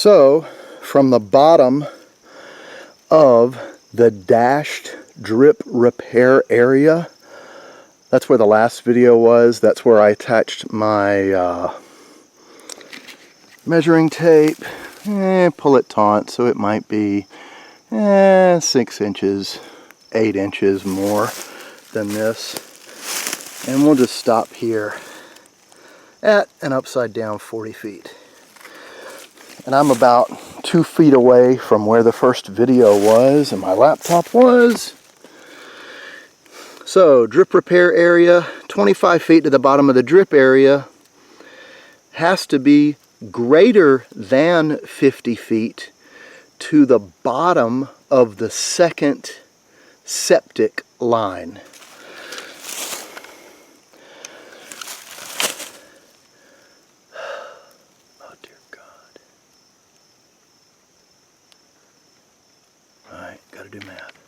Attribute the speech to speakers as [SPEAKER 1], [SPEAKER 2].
[SPEAKER 1] So from the bottom of the dashed drip repair area, that's where the last video was. That's where I attached my measuring tape. Pull it taut, so it might be 6 inches, 8 inches more than this. And we'll just stop here at an upside down 40 feet. And I'm about 2 feet away from where the first video was and my laptop was. So drip repair area, 25 feet to the bottom of the drip area, has to be greater than 50 feet to the bottom of the second septic line. Oh dear God. Alright, gotta do math.